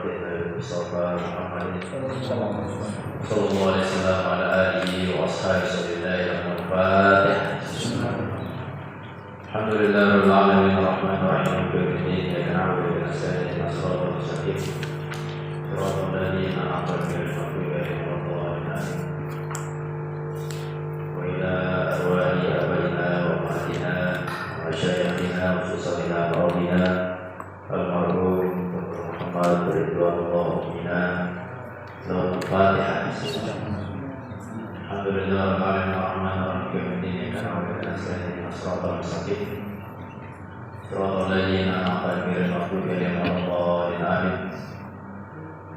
المصطفى محمد صلى الله عليه وسلم وعلى آله وأصحابه رسول الله الفاتحة. الحمد لله رب العالمين الرحمن الرحيم مالك يوم الدين إياك نعبد وإياك نستعين اهدنا الصراط المستقيم صراط الذين أنعمت عليهم غير المغضوب عليهم ولا الضالين. وإلى أرواح آبائنا وأمهاتنا ومشايخنا وفصلنا وأولينا المرحوم محمد رضوان الله علينا. الفاتحة. الحمد لله رب العالمين الرحمن الرحيم مالك يوم الدين إياك نعبد وإياك نستعين اهدنا الصراط المستقيم صراط الذين أنعمت عليهم غير المغضوب عليهم ولا الضالين. آمين.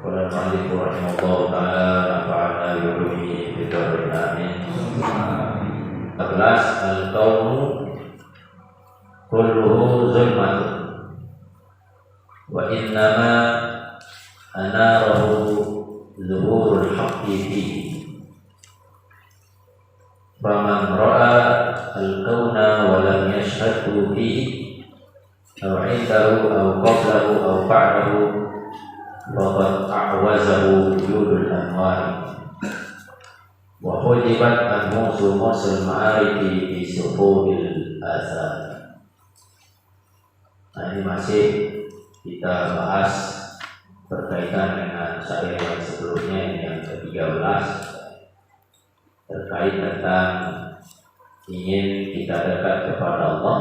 قال المؤلف رحمه الله تعالى نفعنا بعلومه في الدارين. آمين. 14. Al-kaunu kulluhu zulmatun wa innama anarahu zuhurul haqqi fihi. Faman ra'a al-kauna wa lam yashhadhu fihi aw 'indahu aw qablahu aw ba'dahu faqad a'wazahu wujudul anwar wa hujibat an-nusul ma'arifi fi suhubil athar. Nah, ini masih kita bahas berkaitan dengan syair yang sebelumnya, ini yang ke-13, terkait tentang ingin kita dekat kepada Allah.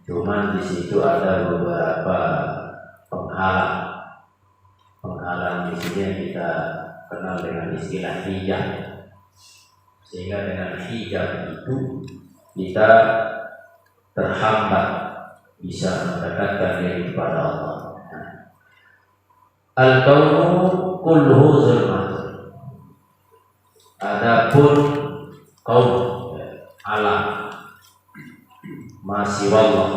Cuman di situ ada beberapa penghalang di sini yang kita kenal dengan istilah hijab. Sehingga dengan hijab itu kita terhambat bisa mendekatkan diri kepada Allah. Al-kaunu kulluhu zulmatun. Adapun kaum alam masih wallah,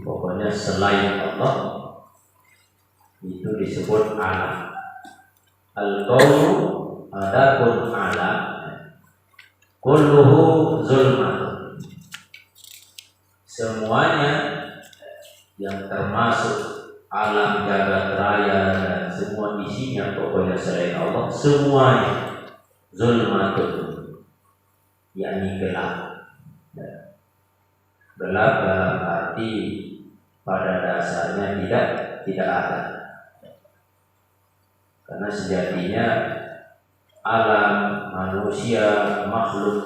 pokoknya selain Allah itu disebut alam. Al-kaunu adapun alam kulluhu zulmatun, semuanya yang termasuk alam jagat raya dan semua isinya, pokoknya selain Allah semuanya zulmatun, yakni gelap. Gelap dalam arti pada dasarnya tidak ada. Karena sejatinya alam manusia makhluk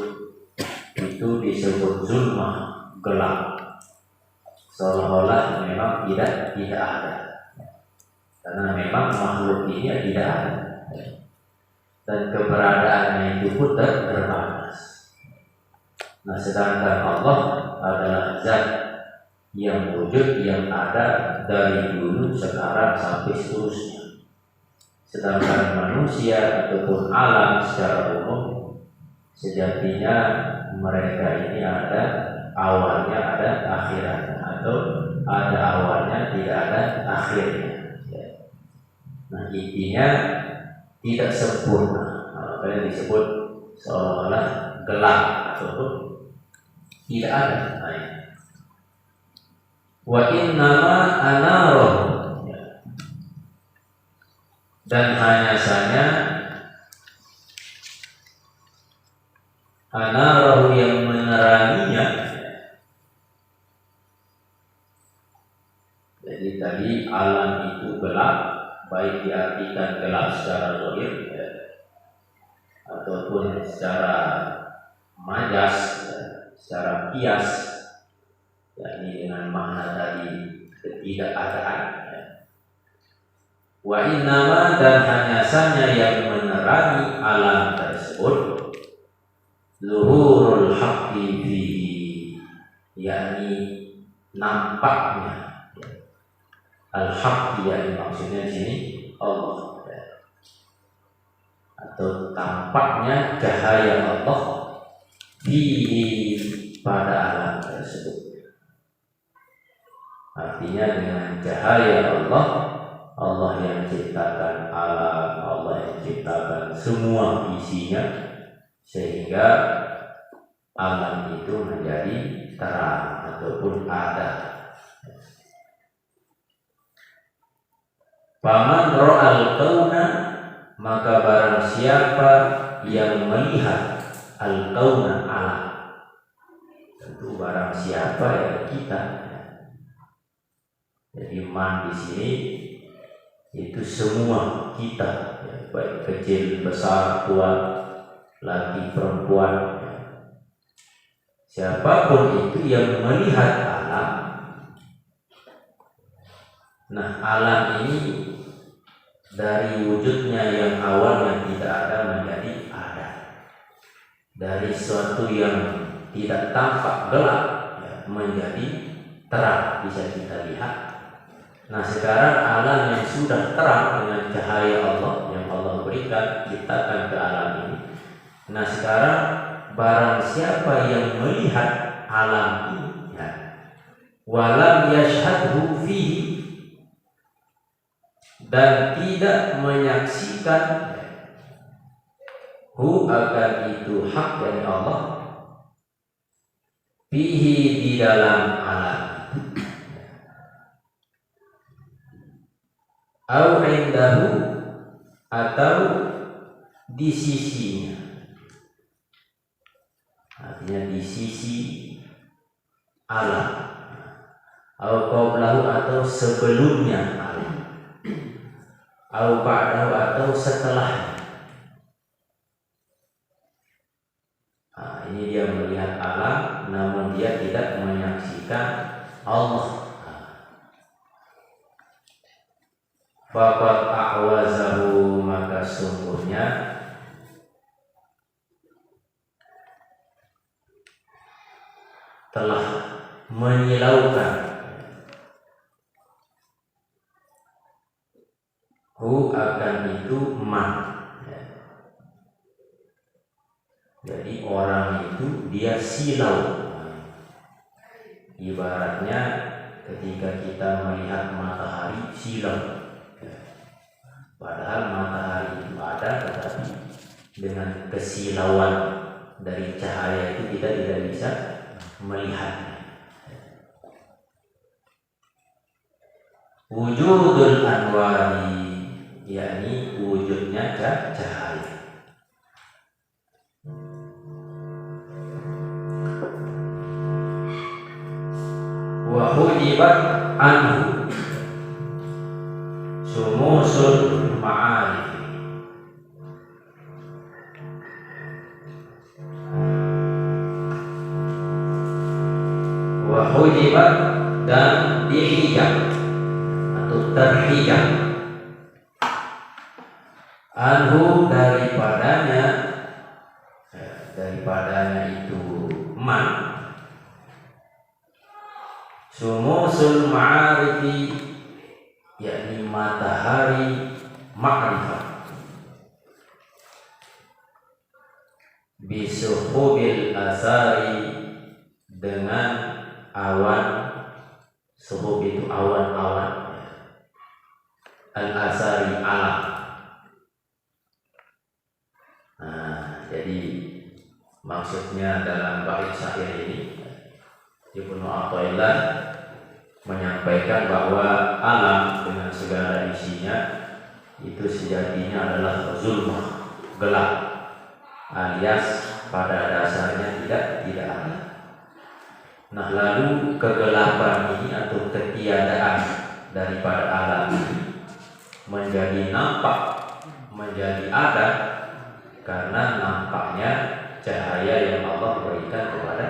itu disebut zulmah, gelap, seolah-olah memang tidak ada. Karena memang makhluk ini tidak ada dan keberadaannya itu pun terbatas. Nah, sedangkan Allah adalah zat yang wujud, yang ada dari dulu, sekarang sampai seterusnya. Sedangkan manusia ataupun alam secara umum sejatinya mereka ini ada awalnya, ada akhirnya, atau ada awalnya, tidak ada akhirnya. Nah, intinya tidak sempurna, makanya disebut seolah-olah gelap ataupun tidak ada. Wa innama anarahu, dan hanya saja anarahu yang meneranginya. Jadi tadi alam itu gelap, baik diartikan gelap secara zahir ataupun secara majas, secara kias, yakni dengan makna tadi ketidakadaan. Wa innama, dan hanya saja yang menerangi alam tersebut zuhurul haqqi fihi, yakni nampaknya. Al-haqq yang maksudnya di sini Allah, atau tampaknya cahaya Allah fihi, pada alam tersebut. Artinya dengan cahaya Allah yang ciptakan alam, Allah yang ciptakan semua isinya, sehingga alam itu menjadi terang ataupun ada. Faman ra'al kauna, maka barang siapa yang melihat al-kauna alam. Tentu barang siapa ya kita. Jadi man di sini itu semua kita, ya, baik kecil, besar, tua, laki, perempuan. Siapapun itu yang melihat alam. Nah, alam ini dari wujudnya yang awalnya tidak ada menjadi ada. Dari sesuatu yang tidak tampak gelap ya, menjadi terang, bisa kita lihat. Nah, sekarang alam yang sudah terang dengan cahaya Allah yang Allah berikan, ciptakan ke alam ini. Nah, sekarang barang siapa yang melihat alam ini ya, walam yashhadhu fihi, dan tidak menyaksikan hu akan itu hak dari Allah, fihi di dalam alam, au indahu atau di sisinya, artinya di sisi alam, au qablahu atau sebelumnya alam, au ba'dahu atau setelahnya. Nah, ini dia melihat alam, namun dia tidak menyaksikan Allah. Faqad a'wazahu, maka sungguhnya telah menyilaukan hu akan itu man. Jadi orang itu dia silau. Ibaratnya ketika kita melihat matahari silau. Padahal matahari itu ada, tetapi dengan kesilauan dari cahaya itu kita tidak bisa melihatnya. Wujudul anwari, yakni wujudnya cahaya. Wa hujibat anhu sumusul ma'arif, wa hujibat dan dihijab atau terhijab anhu daripadanya itu man, sumusul ma'arifi, yakni matahari ma'rifah, bisuhubil asari, dengan awan. Suhub itu awan-awan, al-asari alam. Nah, jadi maksudnya dalam bait syair ini Ibnu Athaillah menyampaikan bahwa alam dengan segala isinya itu sejatinya adalah zulmah, gelap, alias pada dasarnya tidak ada. Nah, lalu kegelapan ini atau ketiadaan daripada alam ini menjadi nampak, menjadi ada karena nampaknya cahaya yang Allah berikan kepada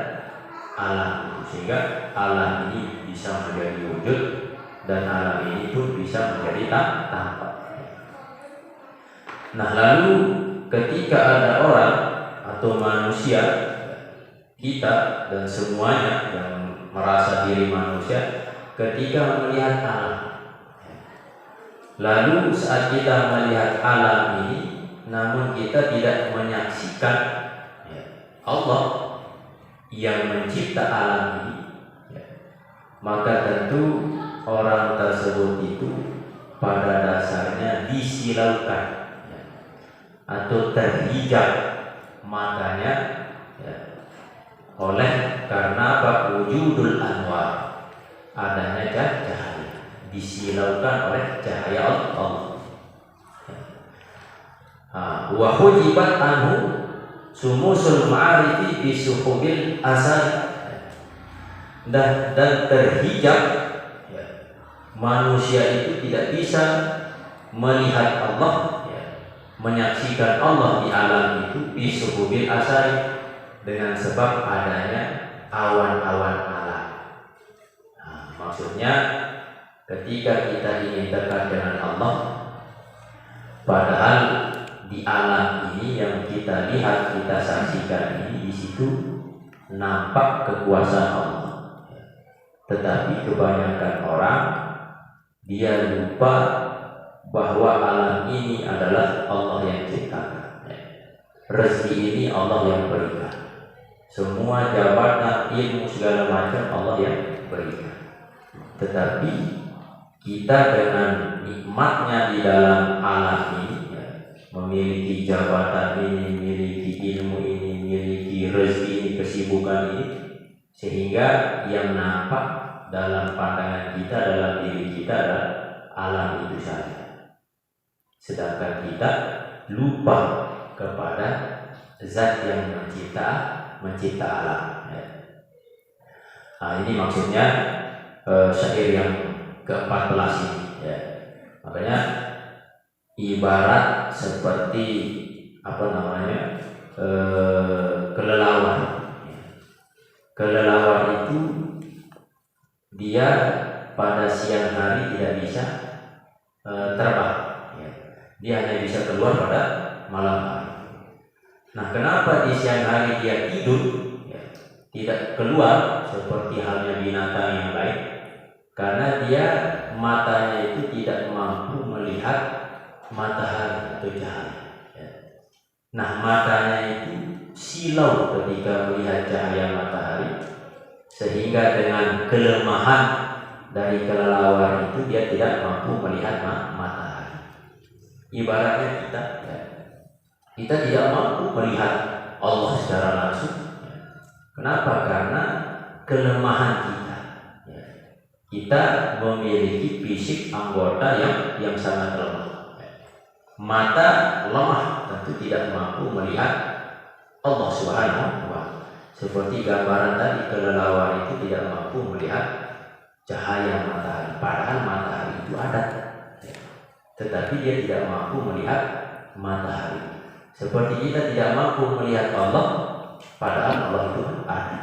alam, sehingga alam ini bisa menjadi wujud dan alam ini pun bisa menjadi tampak. Nah, lalu ketika ada orang atau manusia, kita dan semuanya yang merasa diri manusia, ketika melihat alam, lalu saat kita melihat alam ini, namun kita tidak menyaksikan Allah yang mencipta alam ini, maka tentu orang tersebut itu pada dasarnya disilaukan atau terhijab matanya oleh karena apa? Wujudul anwar, adanya cahaya, disilaukan oleh cahaya Allah. wa hujibat anhu sumusul ma'arifi bisuhubil asal, dan terhijab ya, manusia itu tidak bisa melihat Allah ya, menyaksikan Allah di alam itu bisuhubil asal, dengan sebab adanya awan-awan alam. Nah, maksudnya ketika kita ingin dekat dengan Allah, padahal di alam ini yang kita lihat, kita saksikan ini, di situ nampak kekuasaan Allah. Tetapi kebanyakan orang dia lupa bahwa alam ini adalah Allah yang ciptakan. Rezeki ini Allah yang berikan. Semua jabatan, ilmu, segala macam Allah yang berikan. Tetapi kita dengan nikmatnya di dalam alam ini ya, memiliki jabatan ini, memiliki ilmu ini, memiliki rezeki ini, kesibukan ini, sehingga yang nampak dalam pandangan kita, dalam diri kita adalah alam itu saja. Sedangkan kita lupa kepada zat yang mencipta alam ya. Nah, ini maksudnya syair yang ke-14 ini ya. Makanya ibarat seperti kelelawar. Kelelawar itu dia pada siang hari tidak bisa terbang ya. Dia hanya bisa keluar pada malam hari. Nah, kenapa di siang hari dia tidur ya, tidak keluar seperti halnya binatang yang lain? Karena dia matanya itu tidak mampu melihat matahari atau cahaya ya. Nah, matanya itu silau ketika melihat cahaya matahari, sehingga dengan kelemahan dari kelelawar itu dia tidak mampu melihat matahari. Ibaratnya kita ya, kita tidak mampu melihat Allah secara langsung ya. Kenapa? Karena kelemahan kita ya. Kita memiliki fisik anggota yang sangat lemah ya. Mata lemah, tentu tidak mampu melihat Allah Subhanahu wa ta'ala. Seperti gambaran tadi, kelelawar itu tidak mampu melihat cahaya matahari, padahal matahari itu ada ya. Tetapi dia tidak mampu melihat matahari. Seperti kita tidak mampu melihat Allah, padahal Allah itu ada.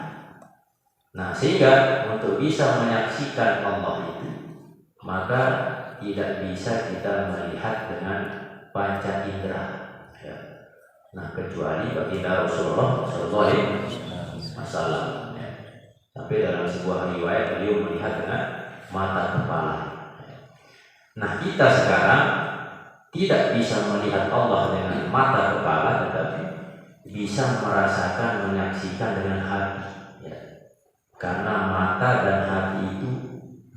Nah, sehingga untuk bisa menyaksikan Allah itu, maka tidak bisa kita melihat dengan panca indera ya. Nah, kecuali baginda Rasulullah sallallahu alaihi wasallam ya. Sampai dalam sebuah riwayat beliau melihat dengan mata kepala ya. Nah, kita sekarang tidak bisa melihat Allah dengan mata kepala, tetapi bisa merasakan, menyaksikan dengan hati ya. Karena mata dan hati itu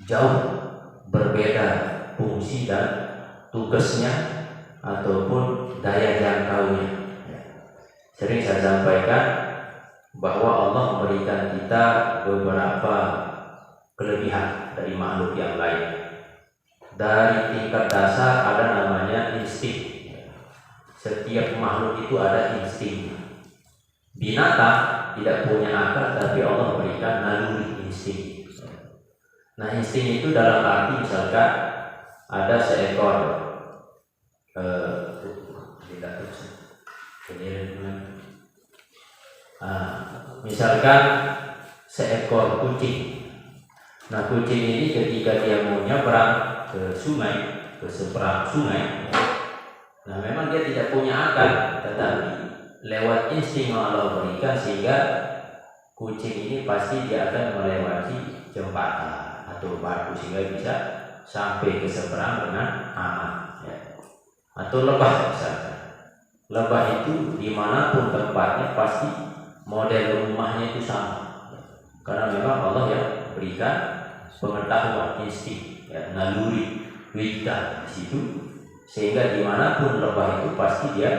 jauh berbeda fungsi dan tugasnya ataupun daya jangkaunya ya. Sering saya sampaikan bahwa Allah memberikan kita beberapa kelebihan dari makhluk yang lain. Dari tingkat dasar ada namanya insting. Setiap makhluk itu ada insting. Binatang tidak punya akal, tapi Allah berikan naluri insting. Nah, insting itu dalam arti misalkan ada seekor misalkan seekor kucing. Nah, kucing ini ketika dia mau nyebrang ke sungai, ke seberang sungai, nah memang dia tidak punya akal, tetapi lewat insting Allah berikan sehingga kucing ini pasti dia akan melewati jembatan atau batu sehingga bisa sampai ke seberang dengan aman ya. Atau lebah misalkan, lebah itu dimanapun tempatnya pasti model rumahnya itu sama ya. Karena memang Allah yang berikan pengetahuan insting ya, naluri wujud di situ, sehingga dimanapun lebah itu pasti dia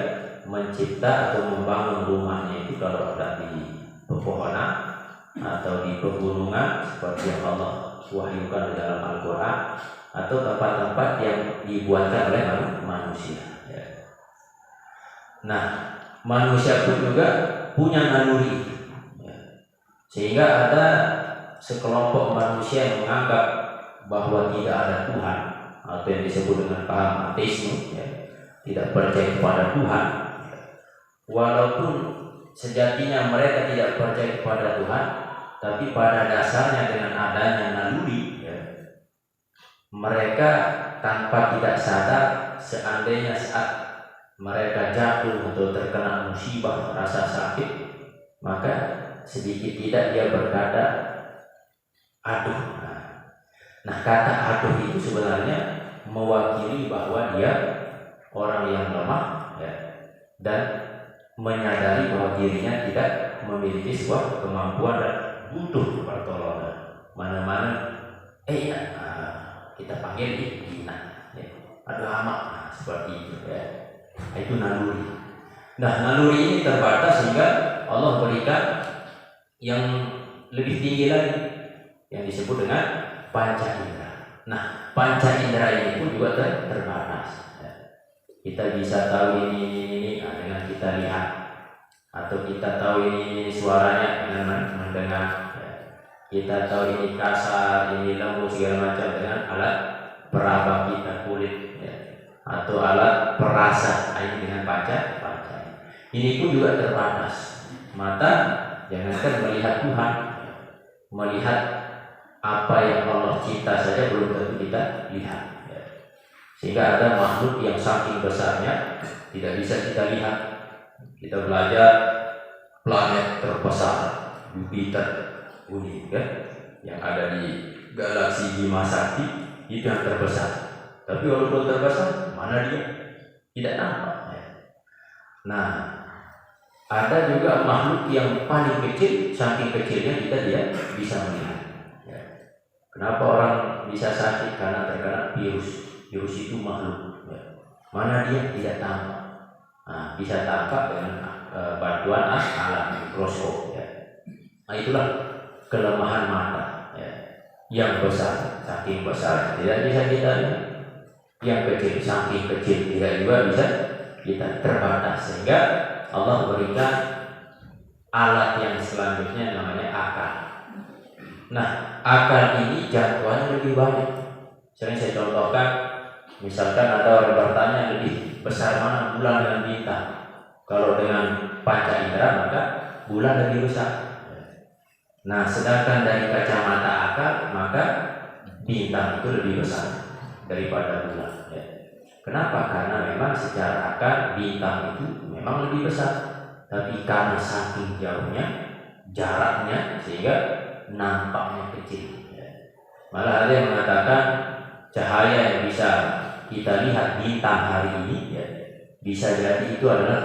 mencipta atau membangun rumahnya itu kalau ada di pepohonan atau di pegunungan seperti yang Allah wahyukan dalam Al-Quran, atau tempat-tempat yang dibuatkan oleh manusia ya. Nah, manusia pun juga punya naluri, ya. Sehingga ada sekelompok manusia yang menganggap bahwa tidak ada Tuhan, atau yang disebut dengan paham ateisme, ya. Tidak percaya kepada Tuhan, walaupun sejatinya mereka tidak percaya kepada Tuhan, tapi pada dasarnya dengan adanya naluri, ya, mereka tanpa tidak sadar, seandainya saat mereka jatuh atau terkena musibah rasa sakit, maka sedikit tidak dia berkata aduh. Nah, kata aduh itu sebenarnya mewakili bahwa dia orang yang lemah, ya, dan menyadari bahwa dirinya tidak memiliki sebuah kemampuan dan butuh pertolongan. Mana-mana ya, kita panggil Ina, ya. Aduh amak, seperti itu, ya. Itu naluri. Nah, naluri ini terbatas sehingga Allah berikan yang lebih tinggi lagi yang disebut dengan panca indera. Nah, panca indera ini pun juga terbatas, ya. Kita bisa tahu ini dengan kita lihat, atau kita tahu ini suaranya dengan mendengar, ya. Kita tahu ini kasar, ini lembut segala macam dengan alat peraba kita, kulit, ya, atau alat perasa ini dengan panca. Ini pun juga terbatas. Mata jangankan melihat Tuhan, melihat apa yang Allah cipta saja belum tentu kita lihat, ya. Sehingga ada makhluk yang saking besarnya tidak bisa kita lihat. Kita belajar planet terbesar Jupiter, Bumi, kan, yang ada di galaksi Bima Sakti, itu yang terbesar. Tapi walaupun terbesar, mana dia? Tidak nampak, ya. Nah, ada juga makhluk yang paling kecil, saking kecilnya kita tidak bisa melihat, ya. Kenapa orang bisa sakit? Karena terkena virus. Virus itu makhluk, ya. Mana dia? Tidak tampak. Nah, bisa tampak dengan bantuan alat mikroskop, ya. Nah, itulah kelemahan mata, ya. Yang besar, saking besar tidak bisa kita lihat. Yang kecil, saking kecil tidak juga bisa kita, terbatas. Sehingga Allah berikan alat yang selanjutnya namanya akal. Nah, akal ini jangkauannya lebih banyak. Sering saya contohkan, misalkan ada orang bertanya lebih besar mana bulan dengan bintang. Kalau dengan panca indera maka bulan lebih besar. Nah, sedangkan dari kacamata akal maka bintang itu lebih besar daripada bulan, ya. Kenapa? Karena memang secara akal bintang itu memang lebih besar, tapi karena saking jauhnya jaraknya sehingga nampaknya kecil, ya. Malah ada yang mengatakan cahaya yang bisa kita lihat bintang hari ini, ya, bisa jadi itu adalah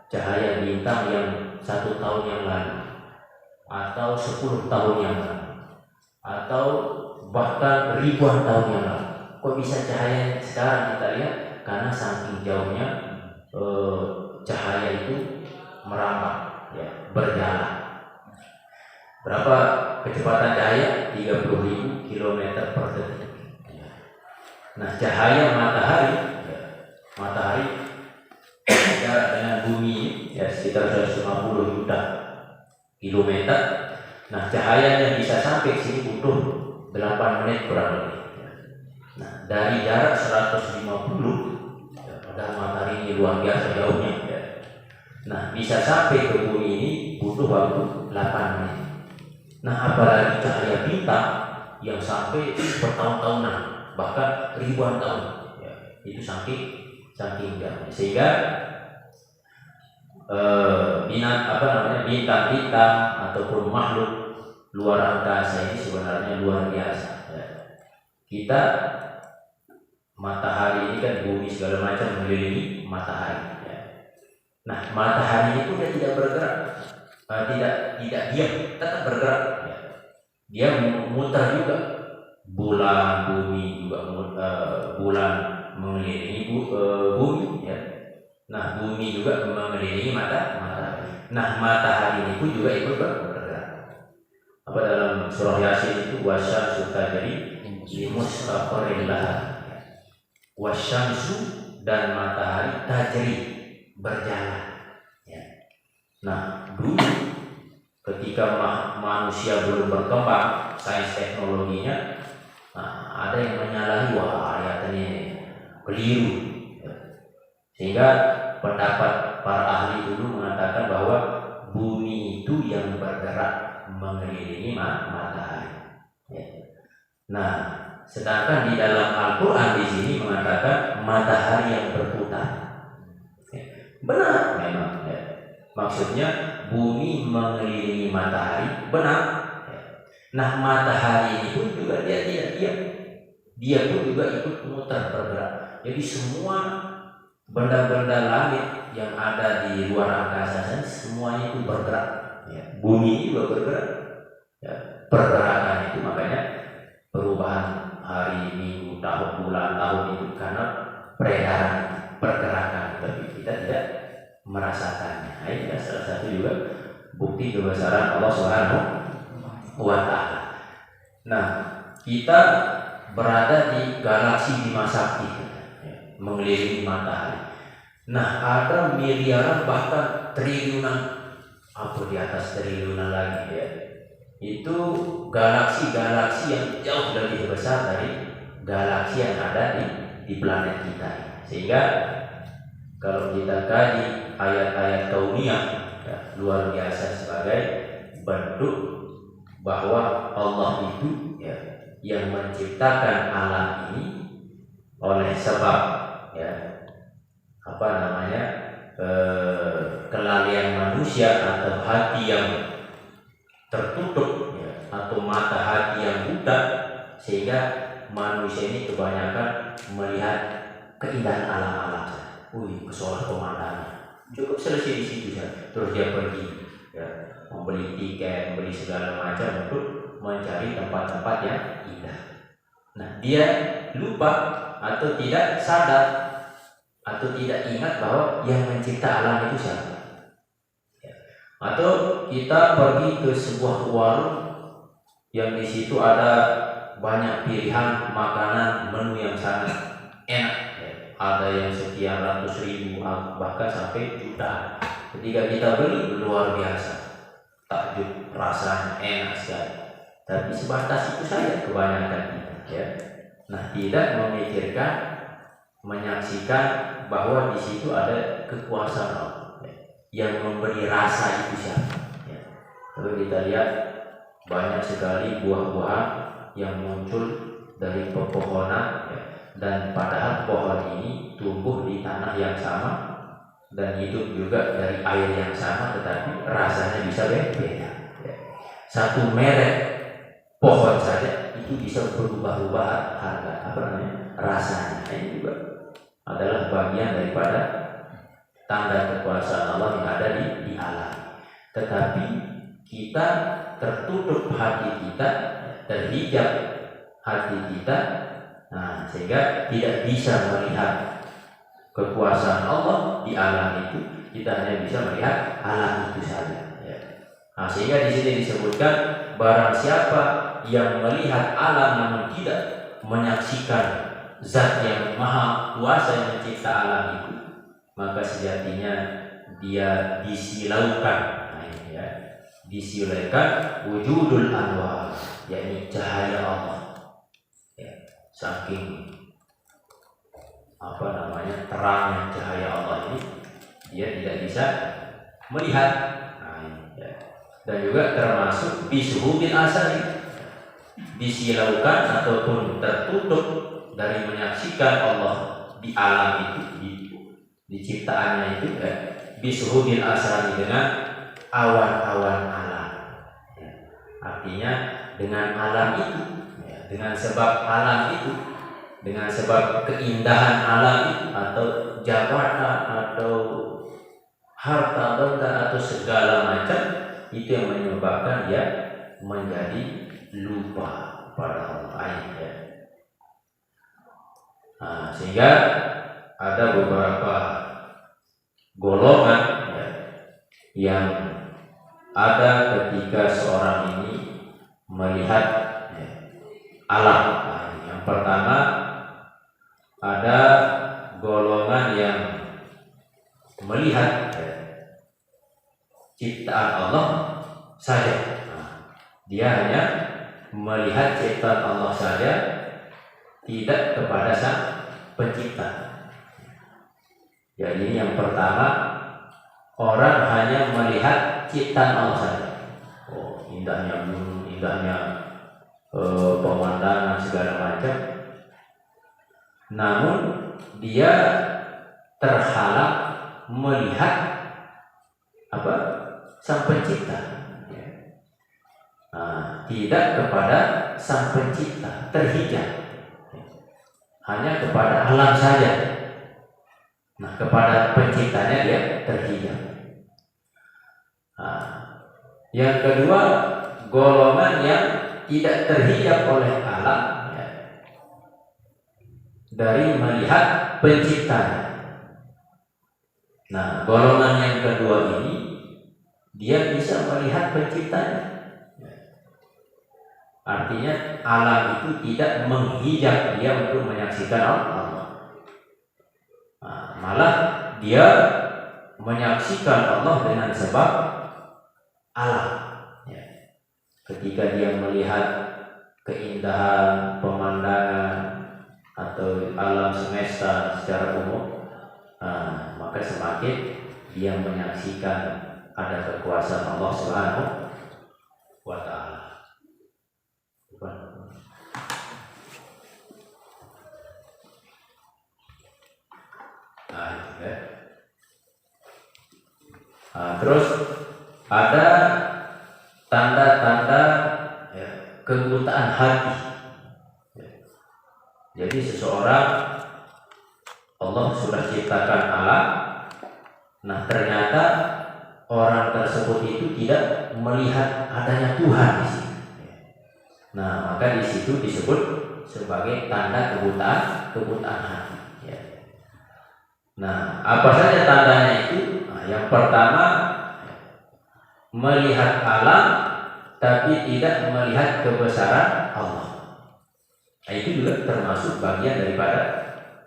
cahaya bintang yang 1 tahun yang lalu, atau 10 tahun yang lalu, atau bahkan ribuan tahun yang lalu. Kok bisa cahaya sekarang kita lihat? Karena saking jauhnya cahaya itu merambat, ya, berjalan. Berapa kecepatan cahaya? 30.000 km per detik. Nah, cahaya matahari, ya, matahari jarak dengan bumi, ya, sekitar 150 juta kilometer. Nah, cahayanya bisa sampai sini butuh 8 menit kurang lebih. Nah, dari jarak 150, ya, padahal matahari ini luar biasa jauhnya, ya. Nah, bisa sampai ke bumi ini butuh waktu 8 menit. Nah, apalagi cahaya bintang yang sampai bertahun-tahunan, bahkan ribuan tahun, ya, itu saking jauhnya. Sehingga bintang-bintang ataupun makhluk luar angkasa ini sebenarnya luar biasa, ya. Kita matahari ini kan bumi segala macam mengelilingi matahari, ya. Nah, matahari itu dia tidak bergerak, tidak diam, tetap bergerak, ya. Dia memutar juga. Bulan, bumi juga bulan mengelilingi bumi, ya. Nah, bumi juga mengelilingi matahari. Nah, matahari ini pun juga ikut bergerak. Apa dalam surah Yasin itu wasyamsu tajri limustaqarrin laha. Wasyamsu, dan matahari tajri berjalan. Ya. Nah, dulu ketika manusia belum berkembang sains teknologinya, ada yang menyalahi, wah ayat ini keliru. Ya. Sehingga pendapat para ahli dulu mengatakan bahwa bumi itu yang bergerak mengelilingi matahari. Ya. Nah, sedangkan di dalam Al-Quran di sini mengatakan matahari yang berputar. Ya. Benar memang. Ya. Maksudnya bumi mengelilingi matahari, benar. Ya. Nah, matahari ini pun juga dia tidak diam. Dia pun juga ikut memutar bergerak. Jadi semua benda-benda langit yang ada di luar angkasa semuanya itu bergerak. Ya. Bumi juga bergerak. Ya. Pergerakan itu makanya perubahan hari, minggu, tahun, bulan, tahun itu karena peredaran pergerakan, tapi kita tidak merasakannya. Nah, ini salah satu juga bukti kebesaran Allah Subhanahu wa Ta'ala. Nah, kita berada di galaksi Bima Sakti, ya, mengelilingi matahari. Nah, ada miliaran bahkan triliunan, di atas triliunan lagi, ya. Itu galaksi-galaksi yang jauh lebih besar dari galaksi yang ada di planet kita. Sehingga kalau kita kaji ayat-ayat kauniyah, ya, luar biasa sebagai bentuk bahwa Allah itu, ya, yang menciptakan alam ini oleh sebab, ya, kelalaian manusia atau hati yang tertutup, ya, atau mata hati yang buta, sehingga manusia ini kebanyakan melihat keindahan alam-alam. Kesolah pemandangan cukup selesai di situ saja, terus dia pergi, ya, membeli tiket, membeli segala macam untuk mencari tempat-tempat yang indah. Nah, dia lupa atau tidak sadar atau tidak ingat bahwa yang mencipta alam itu siapa. Atau kita pergi ke sebuah warung yang di situ ada banyak pilihan makanan, menu yang sangat enak, ya. Ada yang sekian ratus ribu, bahkan sampai jutaan. Ketika kita beli, luar biasa, takjub, rasanya enak sekali. Tapi sebatas itu saja kebanyakan kita, ya. Nah, tidak memikirkan, menyaksikan bahwa di situ ada kekuasaan Allah, ya, yang memberi rasa itu siapa. Ya. Kalau kita lihat banyak sekali buah-buahan yang muncul dari pepohonan, ya, dan padahal pohon ini tumbuh di tanah yang sama dan hidup juga dari air yang sama, tetapi rasanya bisa beda. Ya. Satu merek pohon saja itu bisa berubah-ubah harga, rasanya. Ini juga adalah bagian daripada tanda kekuasaan Allah yang ada di alam. Tetapi kita tertutup hati kita, terhijab hati kita, nah, sehingga tidak bisa melihat kekuasaan Allah di alam itu. Kita hanya bisa melihat alam itu saja, ya. Nah, sehingga di sini disebutkan barang siapa yang melihat alam namun tidak menyaksikan Zat yang maha kuasa yang mencipta alam itu, maka sejatinya dia disilaukan. Nah, ini, ya, disilaukan wujudul anwar, yakni cahaya Allah, ya. Saking terangnya cahaya Allah ini, dia tidak bisa melihat. Nah, ini, ya. Dan juga termasuk bisuhubil asari, disilaukan ataupun tertutup dari menyaksikan Allah di alam itu, di ciptaannya itu, ya, bisuhubil asari, dengan awan-awan alam, ya. Artinya dengan alam itu, ya, dengan sebab alam itu, dengan sebab keindahan alam itu, atau jabatan atau harta benda atau segala macam, itu yang menyebabkan dia menjadi lupa pada Allah, ya. Nah, sehingga ada beberapa golongan, ya, yang ada ketika seorang ini melihat, ya, alam. Nah, yang pertama ada golongan yang melihat ciptaan Allah saja. Dia hanya melihat ciptaan Allah saja, tidak kepada Sang Pencipta. Jadi yang pertama, orang hanya melihat ciptaan Allah saja. Oh, indahnya gunung, indahnya pemandangan segala macam. Namun dia terhalang melihat Sang Pencipta. Tidak kepada Sang Pencipta, terhijab hanya kepada alam saja. Kepada Penciptanya dia terhijab. Yang kedua, golongan yang tidak terhijab oleh alam dari melihat Penciptanya. Golongan yang kedua ini dia bisa melihat Penciptanya. Artinya alam itu tidak menghijab dia untuk menyaksikan Allah. Malah dia menyaksikan Allah dengan sebab alam. Ketika dia melihat keindahan pemandangan atau alam semesta secara umum, maka semakin dia menyaksikan ada kekuasaan Allah Subhanahu wa Ta'ala. Terus ada tanda-tanda kebutaan hati. Jadi seseorang, Allah sudah ciptakan alam, ternyata orang tersebut itu tidak melihat adanya Tuhan di sini. Maka di situ disebut sebagai tanda kebutaan hati. Apa saja tandanya itu? Yang pertama, melihat alam tapi tidak melihat kebesaran Allah. Itu juga termasuk bagian daripada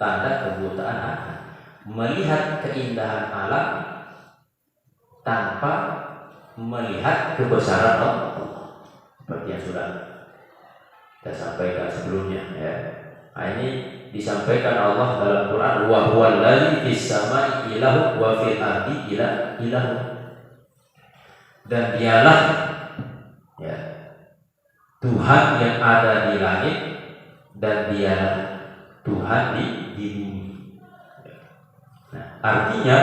tanda kebutaan hati. Melihat keindahan alam tanpa melihat kebesaran Allah. Seperti yang sudah kita sampaikan sebelumnya. Ini disampaikan Allah dalam Quran, wa huwal ladzi fis samai ilahu wa fil ardi ilahu. Dan dialah Tuhan yang ada di langit dan dialah Tuhan di bumi. Artinya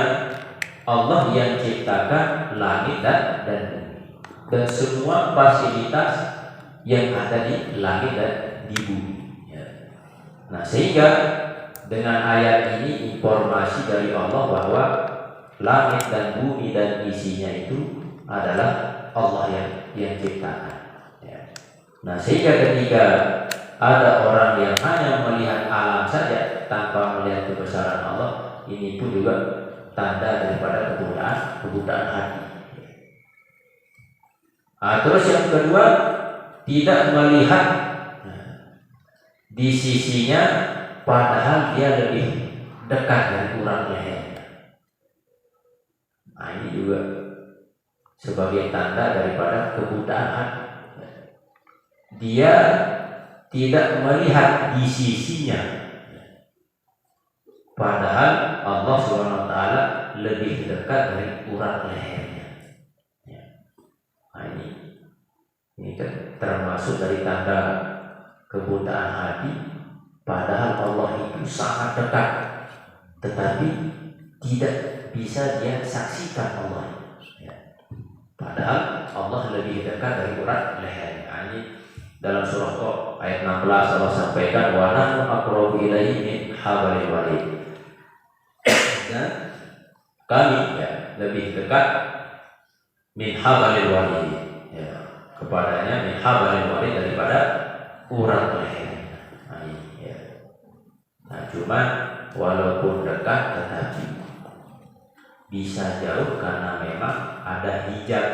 Allah yang ciptakan langit dan bumi dan semua fasilitas yang ada di langit dan di bumi. Sehingga dengan ayat ini informasi dari Allah bahwa langit dan bumi dan isinya itu adalah Allah yang ciptakan. Sehingga ketika ada orang yang hanya melihat alam saja tanpa melihat kebesaran Allah, ini pun juga tanda daripada kebutaan hati. Terus yang kedua, tidak melihat di sisinya padahal dia lebih dekat dari kurang lehernya. Ini juga sebagai tanda daripada kebutaan hati. Dia tidak melihat di sisinya padahal Allah SWT lebih dekat dari kurang lehernya. Ini termasuk dari tanda kebutaan hati, padahal Allah itu sangat dekat, tetapi tidak bisa dia saksikan Allah. Padahal Allah lebih dekat dari urat lehernya. Ini dalam surah Qaf ayat 16 Allah sampaikan, wa nahnu aqrabu ilaihi min hablil warid. Dan kami lebih dekat min hablil warid, kepadanya min hablil warid daripada urat lehernya. Cuma walaupun dekat tetapi bisa jauh karena memang ada hijab,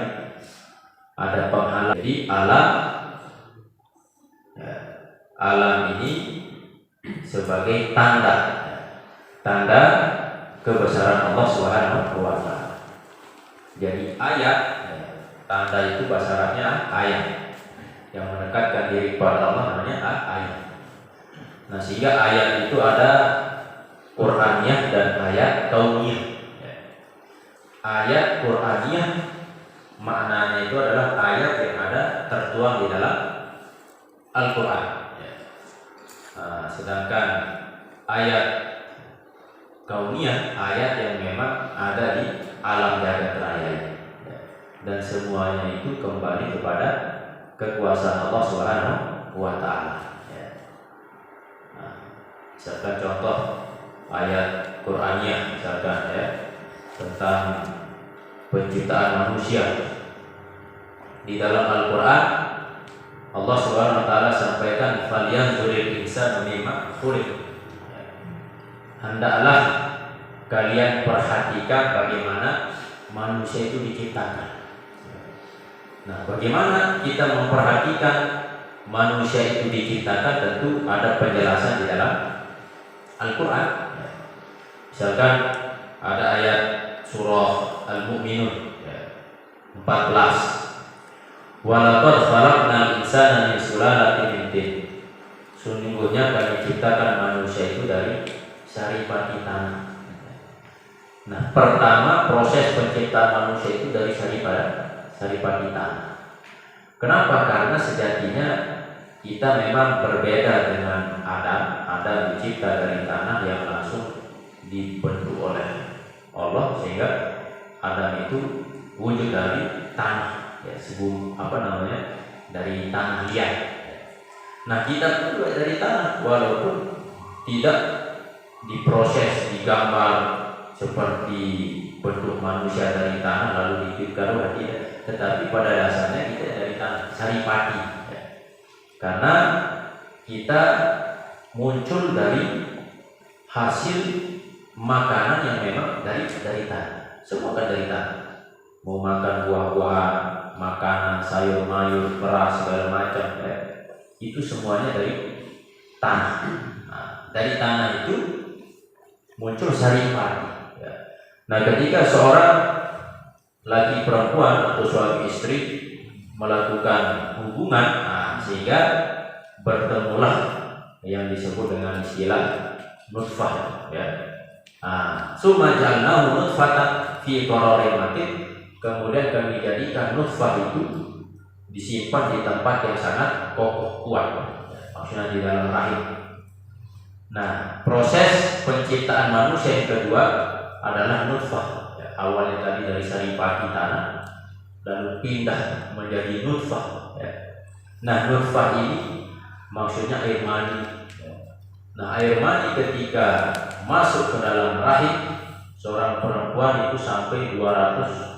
ada penghalang. Jadi alam ini sebagai tanda kebesaran Allah Subhanahu wa taala. Jadi ayat, tanda itu bahasa Arabnya ayat, yang mendekatkan diri kepada Allah namanya ayat. Nah, sehingga ayat itu ada Qur'aniyah dan ayat kauniyah. Ayat Qur'aniyah maknanya itu adalah ayat yang ada tertuang di dalam Al-Quran. Nah, sedangkan ayat kauniyah, ayat yang memang ada di alam jagat raya ini. Dan semuanya itu kembali kepada kekuasaan Allah Subhanahu wa taala. Misalkan contoh ayat Qur'aniyah, misalkan tentang penciptaan manusia. Di dalam Al-Quran Allah Subhanahu wa taala sampaikan falyanzuril insanu mimma khuliq. Hendaklah kalian perhatikan bagaimana manusia itu diciptakan. Nah, bagaimana kita memperhatikan manusia itu diciptakan, tentu ada penjelasan di dalam Al-Quran. Misalkan ada ayat surah Al-Mu'minun 14. Walaqad khalaqnal insana min sulalatin min tin. Sungguhnya kami ciptakan manusia itu dari saripati tanah. Nah, pertama proses penciptaan manusia itu dari saripati tanah. Kenapa? Karena sejatinya kita memang berbeda dengan Adam. Adam dicipta dari tanah yang langsung dibentuk oleh Allah, sehingga Adam itu wujud dari tanah. Dari tanah liat. Nah, kita pun juga dari tanah, walaupun tidak diproses, digambar seperti bentuk manusia dari tanah lalu diciptakan, tidak. Tetapi pada dasarnya kita dari tanah, saripati. Karena kita muncul dari hasil makanan yang memang dari tanah. Semua kan dari tanah. Mau makan buah-buahan, makanan, sayur mayur, beras, segala macam, itu semuanya dari tanah. Nah, dari tanah itu muncul saripati. Nah, ketika seorang laki perempuan atau suami istri melakukan hubungan, sehingga bertemulah yang disebut dengan istilah nutfah. Summa ja'alnahu nutfatan fi qararin makin. Kemudian kami jadikan nutfah itu disimpan di tempat yang sangat kokoh kuat, maksudnya di dalam rahim. Nah, proses penciptaan manusia yang kedua adalah nutfah. Awalnya tadi dari saripati tanah, lalu pindah menjadi nutfah. Nah, nutfah ini maksudnya air mani. Nah, air mani ketika masuk ke dalam rahim seorang perempuan itu sampai 200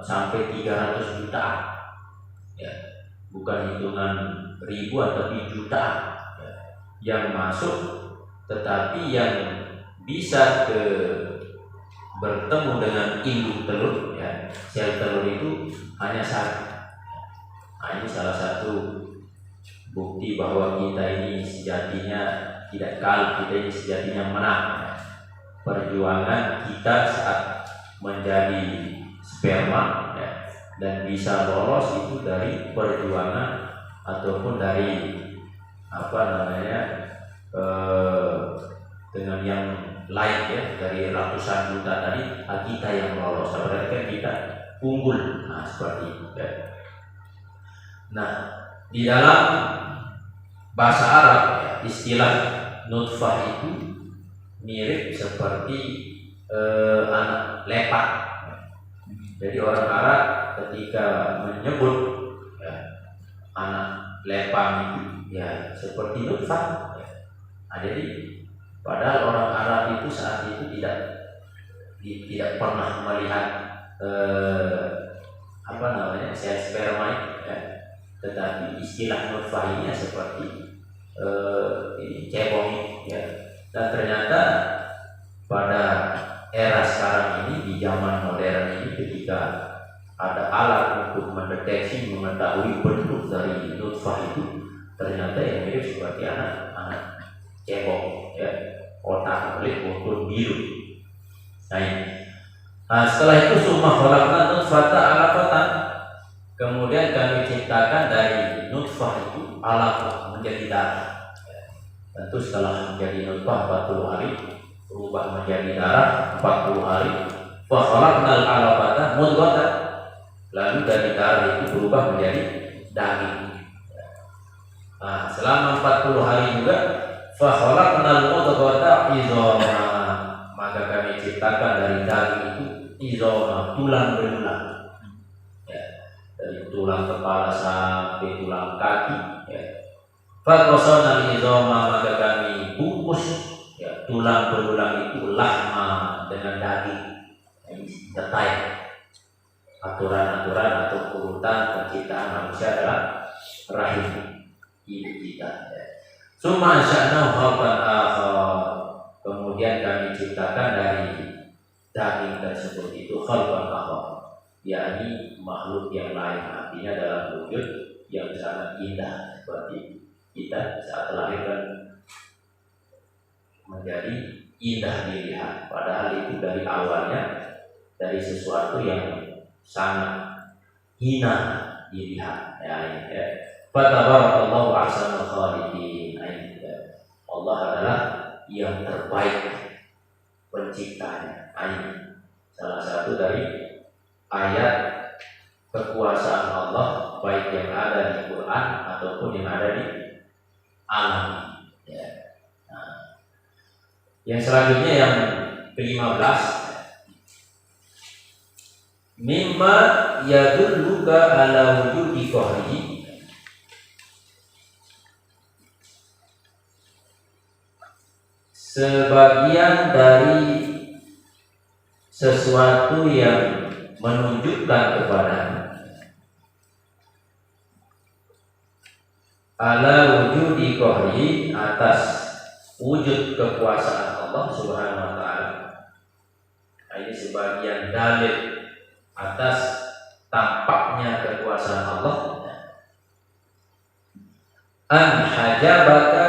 sampai 300 jutaan, bukan hitungan ribuan tapi jutaan yang masuk, tetapi yang bisa bertemu dengan induk telur, sel telur itu hanya satu. Nah, ini salah satu bukti bahwa kita ini sejatinya tidak kalah, kita ini sejatinya menang. Perjuangan kita saat menjadi sperma dan bisa lolos itu dari perjuangan ataupun dari dengan yang lain, dari ratusan juta tadi kita yang lolos, berarti kan kita unggul. Nah, seperti itu. Nah, di dalam bahasa Arab istilah nutfah itu mirip seperti anak lepak. Jadi orang Arab ketika menyebut anak lepang itu seperti nutfah. Nah, jadi padahal orang Arab itu saat itu tidak pernah melihat sel sperma, tetapi istilah nutfah ini seperti cebong, dan ternyata pada era sekarang ini, di zaman modern ini, ketika ada alat untuk mendeteksi, mengetahui bentuk dari nutfah itu, ternyata yang mirip seperti anak cebong, otak kulit maupun biru. Nah, setelah itu summa khalaqna nutfata 'alaqatan. Kemudian kami ciptakan dari nutfah itu alaqah menjadi darah. Tentu setelah menjadi nutfah 40 hari berubah menjadi darah 40 hari. Fa khalaqnal 'alaqata mudghatan. Lalu dari darah itu berubah menjadi daging. Nah, selama 40 hari juga fa khalaqnal mudghata izama. Maka kami ciptakan dari daging itu izama, tulang belulang. Ya, dari tulang kepala sampai tulang kaki. Ya. Fa qasana izama, maka kami bungkus ya, tulang belulang itu lahma dengan daging. Ini detail aturan-aturan atau urutan penciptaan manusia adalah rahim ibu kita. Ya. Summa ansha'nahu khalqan akhar. Kemudian kami ciptakan dari daging tersebut itu khalqan akhar, yakni makhluk yang lain, artinya dalam wujud yang sangat indah seperti kita saat lahirkan menjadi indah dilihat, padahal itu dari awalnya dari sesuatu yang sangat hina dilihat. Ya. Fatabarakallahu ahsanul khaliqin. Allah adalah yang terbaik penciptanya. Salah satu dari ayat kekuasaan Allah, baik yang ada di Quran ataupun yang ada di alam. Ya. Nah, yang selanjutnya yang ke-15, mimma yadulluka ala wujudi qahrihi. Sebagian dari sesuatu yang menunjukkan kepada ala wujudi qahri, atas wujud kekuasaan Allah Subhanahu wa taala. Ini sebagian dalil atas tampaknya kekuasaan Allah. An hajabaka,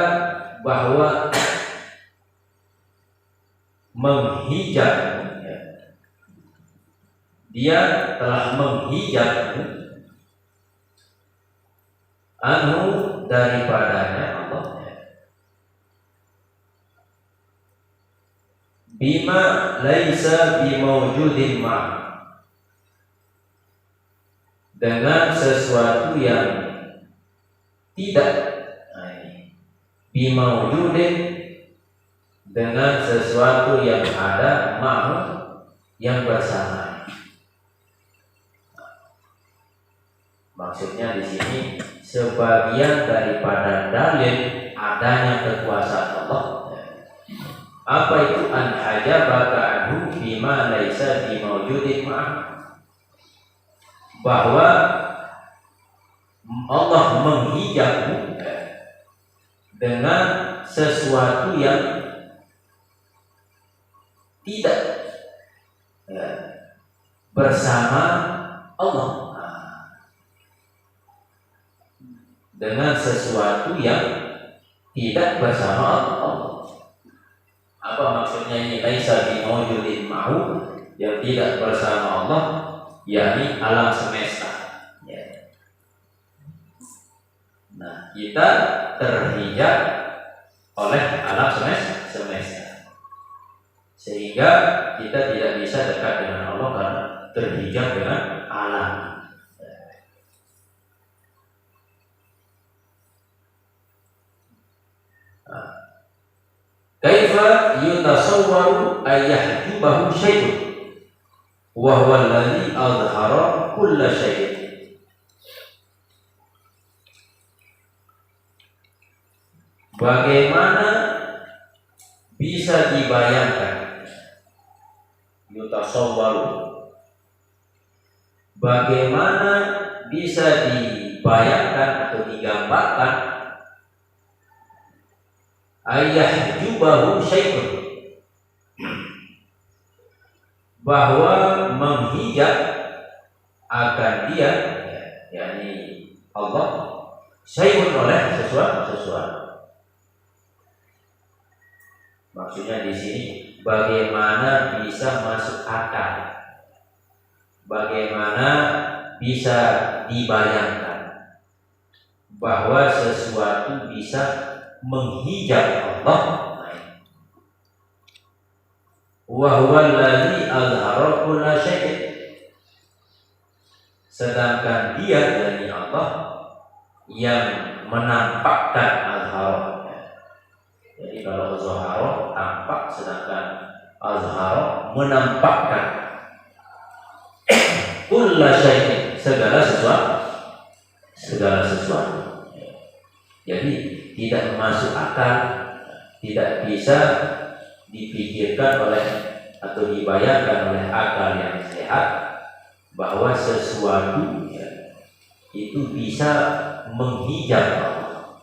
bahwa menghijab, dia telah menghijab anu daripadanya Allah, bima laisa bimawjudin ma, dengan sesuatu yang tidak, bimawjudin, dengan sesuatu yang ada, ma'hu, yang bersama. Maksudnya di sini sebagian daripada dalil adanya kekuasaan Allah. Apa itu an hajabaka anhu bima laisa bimawjudin ma'hu, bahwa Allah menghijabmu dengan sesuatu yang tidak bersama Allah, dengan sesuatu yang tidak bersama Allah. Apa maksudnya ini? Laisa bimawjudin ma'hu, yang tidak bersama Allah, yakni alam semesta. Nah, kita terhijab oleh alam semesta, sehingga kita tidak bisa dekat dengan Allah karena terhijab dengan alam. Kaifa yutasawwaru ayyahjubahu syai'un wa huwa alladhi azhara kulla syai'. Bagaimana bisa dibayangkan, yutasawwaru, bagaimana bisa dibayangkan atau digambarkan, ayyahjubahu syai'un, bahwa menghijab akan dia, yakni Allah, syai'un, oleh sesuatu. Maksudnya di sini bagaimana bisa masuk akal, bagaimana bisa dibayangkan bahwa sesuatu bisa menghijab Allah. Wa huwa allazi azhara kulla syai'. Sedangkan Dia, yakni Allah, yang menampakkan azhara. Jadi kalau zahara tampak, sedangkan azhara menampakkan kulla syai', segala sesuatu. Jadi tidak masuk akal, tidak bisa dipikirkan oleh atau dibayangkan oleh akal yang sehat bahwa sesuatu itu bisa menghijab Allah.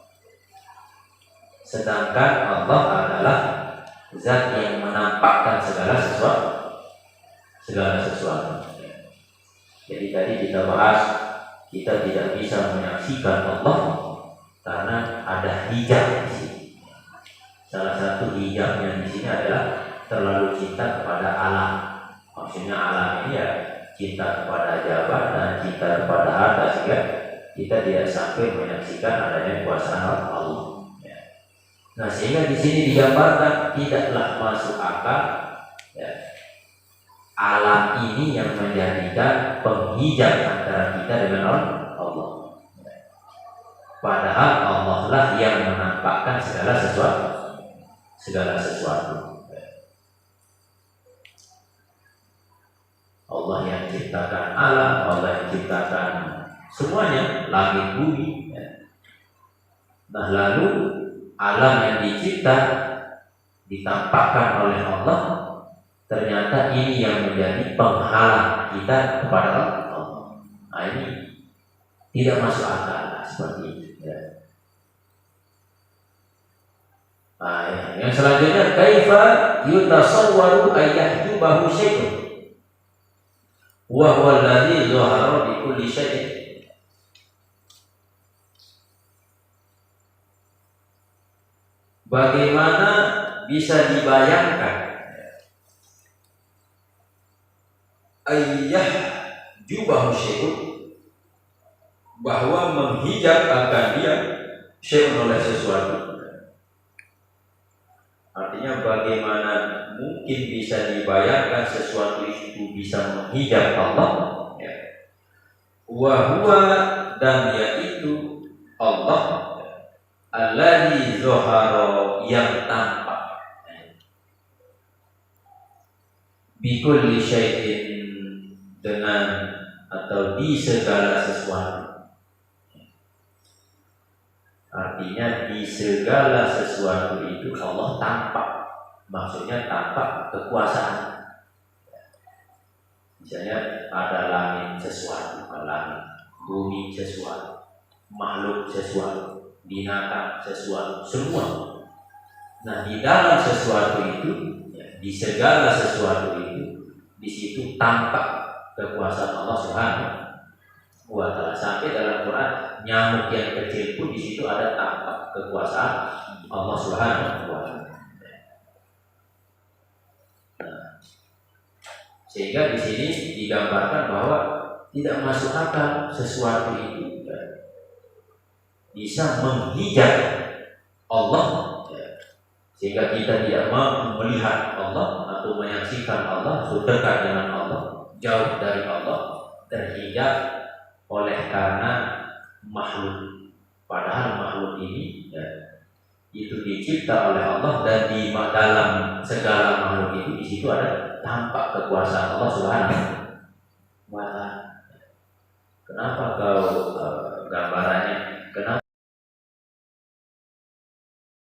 Sedangkan Allah adalah zat yang menampakkan segala sesuatu. Jadi tadi kita bahas, kita tidak bisa menyaksikan Allah karena ada hijab di sini. Salah satu hijabnya di sini adalah terlalu cinta kepada alam. Maksudnya alam ini ya cinta kepada jabatan, cinta kepada harta, sehingga kita tidak sampai menyaksikan adanya kuasa Allah. Nah, sehingga di sini digambarkan tidaklah masuk akal alam ini yang menjadikan penghijab antara kita dengan Allah. Padahal Allah lah yang menampakkan segala sesuatu. Allah yang ciptakan alam, Allah yang ciptakan semuanya, langit bumi. Nah, lalu alam yang dicipta ditampakkan oleh Allah, ternyata ini yang menjadi penghalang kita kepada Allah. Nah, ini tidak masuk akal seperti itu. Nah, yang selanjutnya, kaifa yutasawwaru ayyahjubahu syai'un wa huwa alladhi zahara bi kulli syai'in. Bagaimana bisa dibayangkan ayyahjubahu syai'un, bahwa menghijab akan dia syai'un oleh sesuatu. Artinya bagaimana mungkin bisa dibayangkan sesuatu itu bisa menghijab Allah? Wa huwa, dan yaitu Allah, alladzi zahara, yang tampak, bi kulli syai'in, dengan atau di segala sesuatu. Artinya di segala sesuatu itu Allah tampak. Maksudnya tampak kekuasaan. Misalnya ada langit sesuatu, langit, bumi sesuatu, makhluk sesuatu, binatang sesuatu, semua. Nah, di dalam sesuatu itu, di segala sesuatu itu, di situ tampak kekuasaan Allah Subhanahu wa Ta'ala. Sampai dalam Quran, nyamuk yang kecil pun di situ ada tampak kekuasaan Allah Subhanahu wa Ta'ala. Nah, sehingga di sini digambarkan bahwa tidak masuk akal sesuatu itu bisa menghijab Allah, sehingga kita tidak mampu melihat Allah atau menyaksikan Allah, dekat dengan Allah, jauh dari Allah, terhijab oleh karena makhluk. Padahal makhluk ini itu dicipta oleh Allah, dan di dalam segala makhluk itu di situ ada tampak kekuasaan Allah Subhanahu wa Ta'ala. Kenapa kau gambarannya? Kenapa